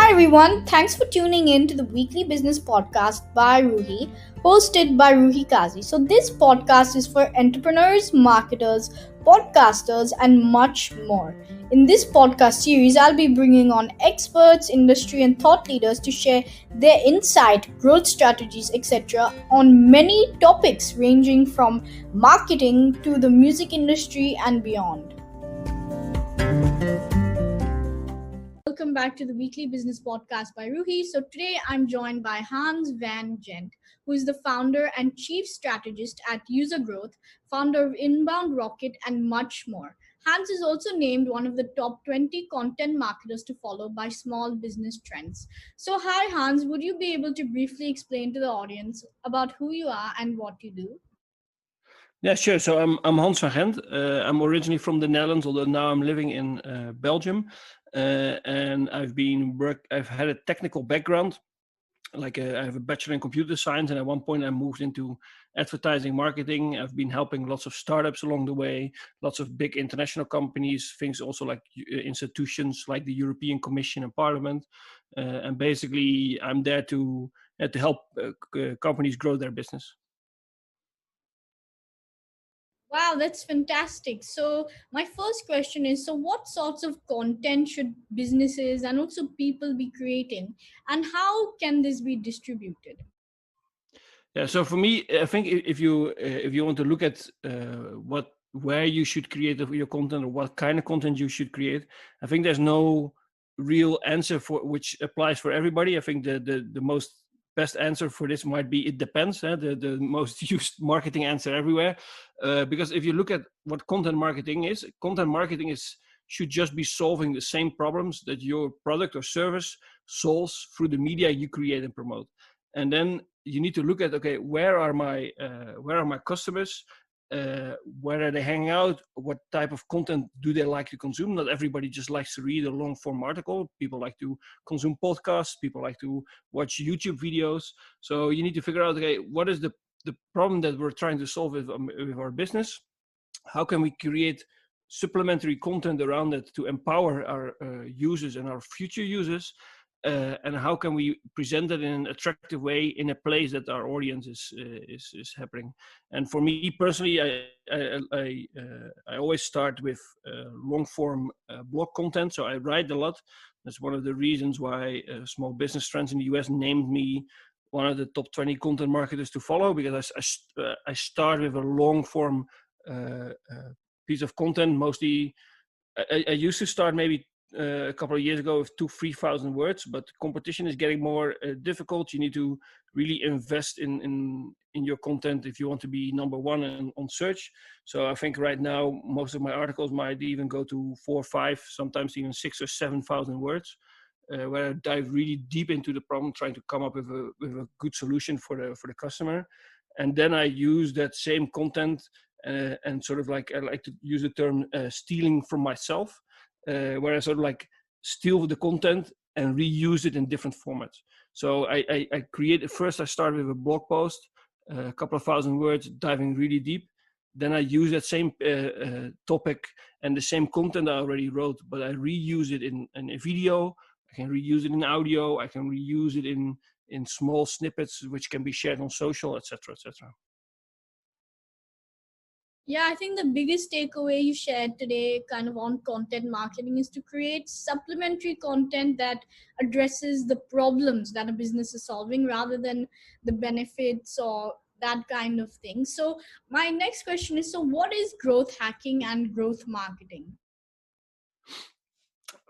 Hi everyone, thanks for tuning in to the weekly business podcast by Ruhi, hosted by Ruhi Kazi. So, this podcast is for entrepreneurs, marketers, podcasters, and much more. In this podcast series, I'll be bringing on experts, industry, and thought leaders to share their insight, growth strategies, etc., on many topics ranging from marketing to the music industry and beyond. Welcome back to the weekly business podcast by Ruhi. So today I'm joined by Hans Van Gent, who is the founder and chief strategist at User Growth, founder of InboundRocket, and much more. Hans is also named one of the top 20 content marketers to follow by Small Business Trends. So hi Hans, would you be able to briefly explain to the audience about who you are and what you do? Yeah, sure. So I'm Hans Van Gent. I'm originally from the Netherlands, although now I'm living in Belgium. And I've had a technical background. I have a bachelor in computer science, and at one point I moved into advertising marketing. I've been helping lots of startups along the way, lots of big international companies, things also like institutions like the European Commission and Parliament. And basically, I'm there to help companies grow their business. Wow, that's fantastic. So, my first question is, so what sorts of content should businesses and also people be creating, and how can this be distributed? Yeah, so for me, I think if you want to look at where you should create your content or what kind of content you should create, I think there's no real answer for which applies for everybody. I think the most best answer for this might be it depends. The most used marketing answer everywhere, because if you look at what content marketing should just be solving the same problems that your product or service solves through the media you create and promote. And then you need to look at, okay, where are my customers, where are they hanging out, what type of content do they like to consume. Not everybody just likes to read a long form article. People like to consume podcasts, people like to watch YouTube videos. So you need to figure out, okay, what is the problem that we're trying to solve with our business. How can we create supplementary content around it to empower our users and our future users, and how can we present it in an attractive way in a place that our audience is happening. And for me personally, I always start with long form blog content. So I write a lot. That's one of the reasons why Small Business Trends in the US named me one of the top 20 content marketers to follow, because I start with a long form piece of content. Mostly I used to start maybe a couple of years ago with 2,000-3,000 words, but competition is getting more difficult. You need to really invest in your content if you want to be number one on search. So I think right now most of my articles might even go to 4 or 5, sometimes even 6,000 or 7,000 words, where I dive really deep into the problem, trying to come up with a good solution for the customer. And then I use that same content and sort of like, I like to use the term stealing from myself, where I sort of like steal the content and reuse it in different formats. So I start with a blog post, a couple of thousand words, diving really deep. Then I use that same topic and the same content I already wrote, but I reuse it in a video. I can reuse it in audio. I can reuse it in small snippets, which can be shared on social, etc., etc. Yeah, I think the biggest takeaway you shared today, kind of on content marketing, is to create supplementary content that addresses the problems that a business is solving rather than the benefits or that kind of thing. So, my next question is, so what is growth hacking and growth marketing?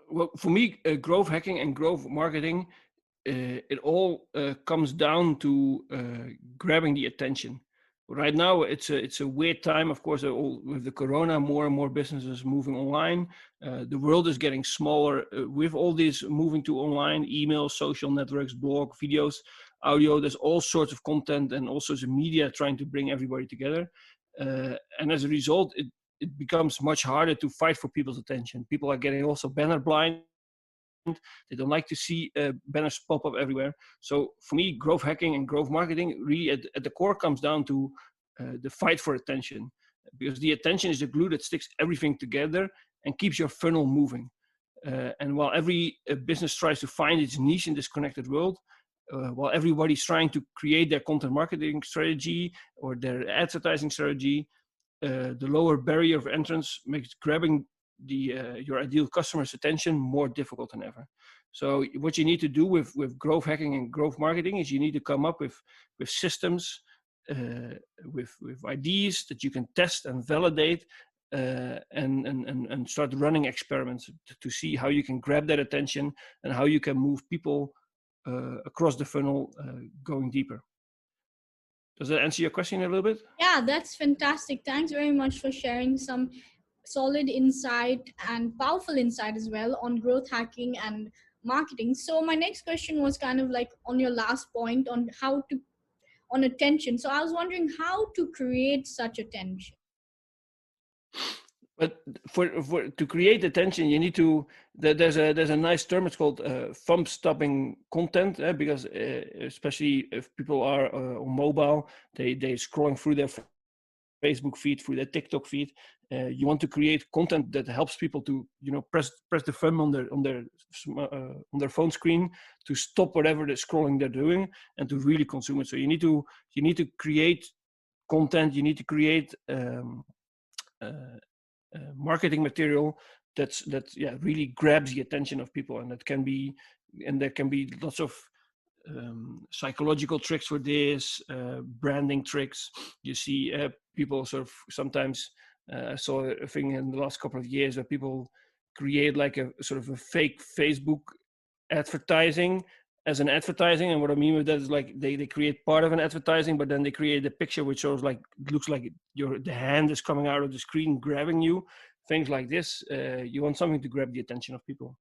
Well, for me, growth hacking and growth marketing, it all comes down to grabbing the attention. Right now, it's a weird time. Of course, with the corona, more and more businesses moving online. The world is getting smaller with all this moving to online, email, social networks, blog, videos, audio. There's all sorts of content and all sorts of media trying to bring everybody together. And as a result, it becomes much harder to fight for people's attention. People are getting also banner blind. They don't like to see banners pop up everywhere. So for me, growth hacking and growth marketing really at the core comes down to the fight for attention, because the attention is the glue that sticks everything together and keeps your funnel moving. And while every business tries to find its niche in this connected world, while everybody's trying to create their content marketing strategy or their advertising strategy, the lower barrier of entrance makes grabbing your ideal customer's attention more difficult than ever. So what you need to do with growth hacking and growth marketing is you need to come up with systems, with ideas that you can test and validate, and start running experiments to see how you can grab that attention and how you can move people across the funnel, going deeper. Does that answer your question a little bit? Yeah, that's fantastic. Thanks very much for sharing some solid insight and powerful insight as well on growth hacking and marketing. So my next question was kind of like on your last point on how to on attention. So I was wondering how to create such attention. But for to create attention, you need to. There's a nice term. It's called thumb stopping content, because especially if people are on mobile, they scrolling through their Facebook feed, through their TikTok feed. You want to create content that helps people to press the thumb on their phone screen to stop whatever they're scrolling they're doing and to really consume it. So you need to create content. You need to create marketing material that really grabs the attention of people, and there can be lots of psychological tricks for this, branding tricks. You see people sort of sometimes I saw a thing in the last couple of years where people create like a sort of a fake Facebook advertising as an advertising. And what I mean with that is like they create part of an advertising, but then they create a picture which shows like looks like the hand is coming out of the screen grabbing you. Things like this. You want something to grab the attention of people.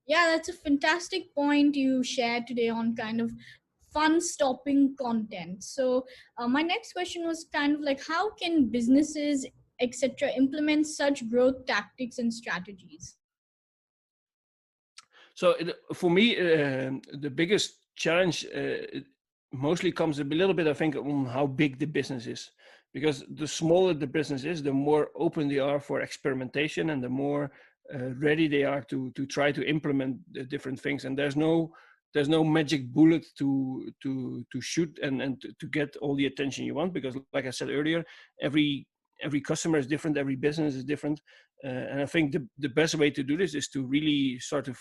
Yeah, that's a fantastic point you shared today on kind of fun stopping content. So my next question was kind of like how can businesses etc implement such growth tactics and strategies? So for me, the biggest challenge mostly comes a little bit, I think, on how big the business is. Because the smaller the business is, the more open they are for experimentation and the more ready they are to try to implement the different things. And there's no magic bullet to shoot and to get all the attention you want, because like I said earlier, every customer is different, every business is different. And I think the best way to do this is to really sort of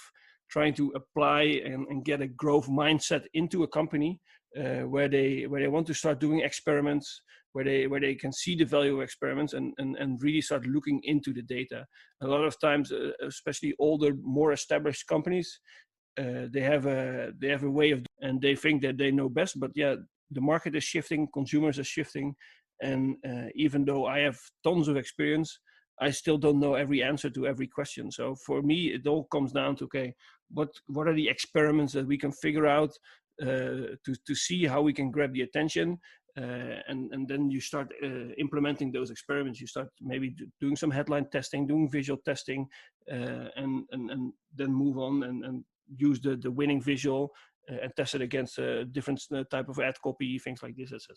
trying to apply and get a growth mindset into a company where they want to start doing experiments, where they can see the value of experiments and really start looking into the data. A lot of times, especially older, more established companies, they have a way of, and they think that they know best. But yeah, the market is shifting, consumers are shifting, and even though I have tons of experience, I still don't know every answer to every question. So for me, it all comes down to, okay, what are the experiments that we can figure out to see how we can grab the attention, and then you start implementing those experiments. You start maybe doing some headline testing, doing visual testing, and then move on and use the winning visual and test it against a different type of ad copy, things like this, etc.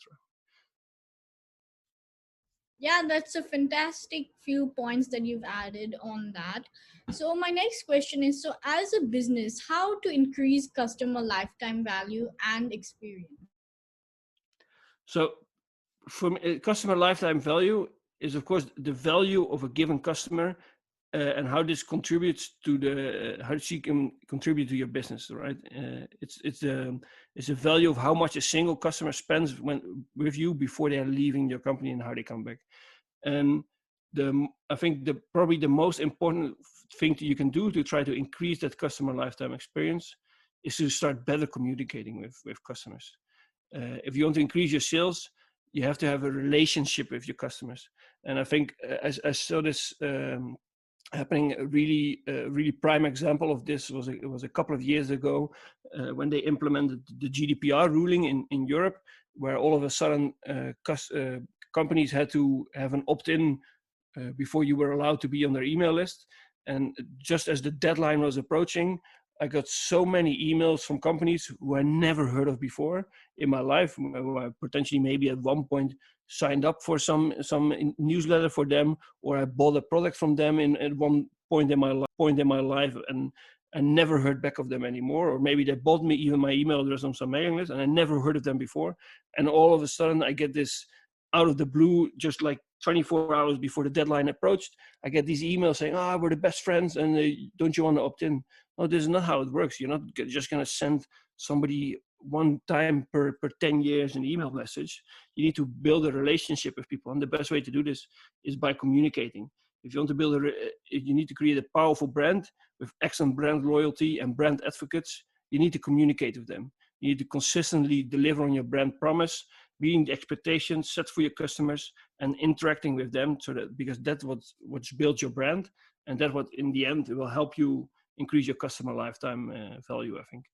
Yeah, that's a fantastic few points that you've added on that. So my next question is, so as a business, how to increase customer lifetime value and experience? So from customer lifetime value is of course the value of a given customer, and how this contributes to how she can contribute to your business, right? It's a value of how much a single customer spends with you before they are leaving your company and how they come back. And I think probably the most important thing that you can do to try to increase that customer lifetime experience is to start better communicating with customers. If you want to increase your sales, you have to have a relationship with your customers. And I think I saw this happening. A really prime example of this was a couple of years ago when they implemented the GDPR ruling in Europe, where all of a sudden companies had to have an opt-in before you were allowed to be on their email list. And just as the deadline was approaching, I got so many emails from companies who I never heard of before in my life, who I potentially maybe at one point signed up for some newsletter for them, or I bought a product from them at one point in my life, and I never heard back of them anymore. Or maybe they bought me even my email address on some mailing list, and I never heard of them before. And all of a sudden, I get this out of the blue, just like 24 hours before the deadline approached. I get these emails saying, we're the best friends, and don't you want to opt in? No, this is not how it works. You're not just going to send somebody one time per 10 years an email message. You need to build a relationship with people. And the best way to do this is by communicating. If you want to you need to create a powerful brand with excellent brand loyalty and brand advocates. You need to communicate with them. You need to consistently deliver on your brand promise, meeting the expectations set for your customers, and interacting with them, because that's what's built your brand, and that what in the end will help you increase your customer lifetime value, I think.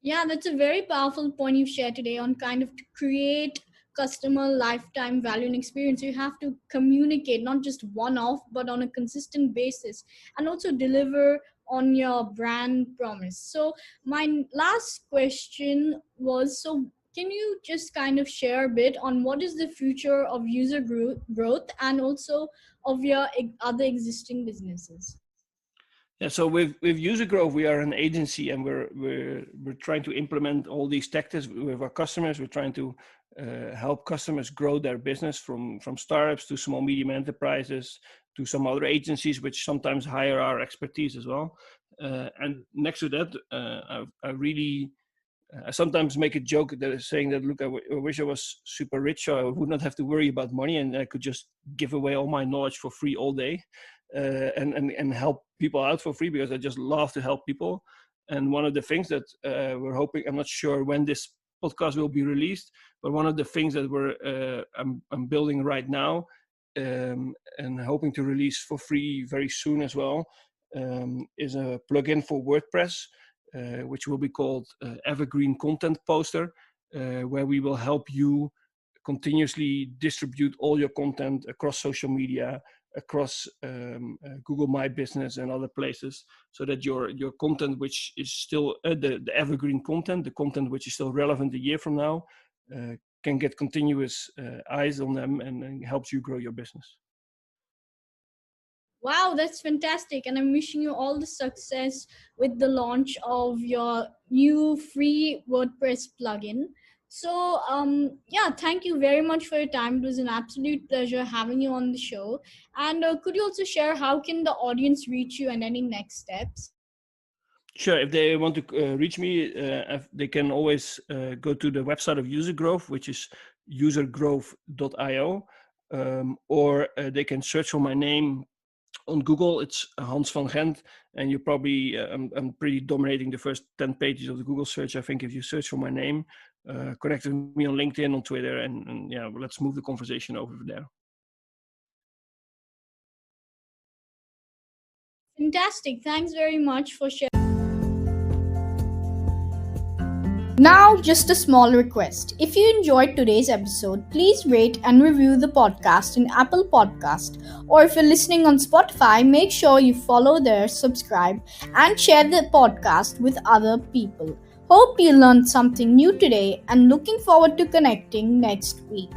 Yeah, that's a very powerful point you've shared today on kind of to create customer lifetime value and experience. You have to communicate not just one off, but on a consistent basis, and also deliver on your brand promise. So, my last question was, so can you just kind of share a bit on what is the future of user growth and also of your other existing businesses? Yeah, so with User Growth, we are an agency, and we're trying to implement all these tactics with our customers. We're trying to help customers grow their business from startups to small medium enterprises to some other agencies, which sometimes hire our expertise as well. And next to that, I sometimes make a joke that is saying that, look, I wish I was super rich, so I would not have to worry about money, and I could just give away all my knowledge for free all day, and help people out for free, because I just love to help people. And one of the things that we're hoping, I'm not sure when this podcast will be released, but one of the things that I'm building right now, and hoping to release for free very soon as well, is a plugin for WordPress, which will be called Evergreen Content Poster, where we will help you continuously distribute all your content across social media, across Google My Business and other places, so that your content, which is still the evergreen content, the content which is still relevant a year from now, can get continuous eyes on them, and helps you grow your business. Wow, that's fantastic. And I'm wishing you all the success with the launch of your new free WordPress plugin. So, yeah, thank you very much for your time. It was an absolute pleasure having you on the show. And could you also share how can the audience reach you and any next steps? Sure. If they want to reach me, they can always go to the website of User Growth, which is usergrowth.io, or they can search for my name on Google. It's Hans Van Gent, and you probably I'm pretty dominating the first 10 pages of the Google search, I think, if you search for my name. Connect with me on LinkedIn, on Twitter, and yeah, let's move the conversation over there. Fantastic. Thanks very much for sharing. Now, just a small request. If you enjoyed today's episode, please rate and review the podcast in Apple Podcast. Or if you're listening on Spotify, make sure you follow there, subscribe, and share the podcast with other people. Hope you learned something new today, and looking forward to connecting next week.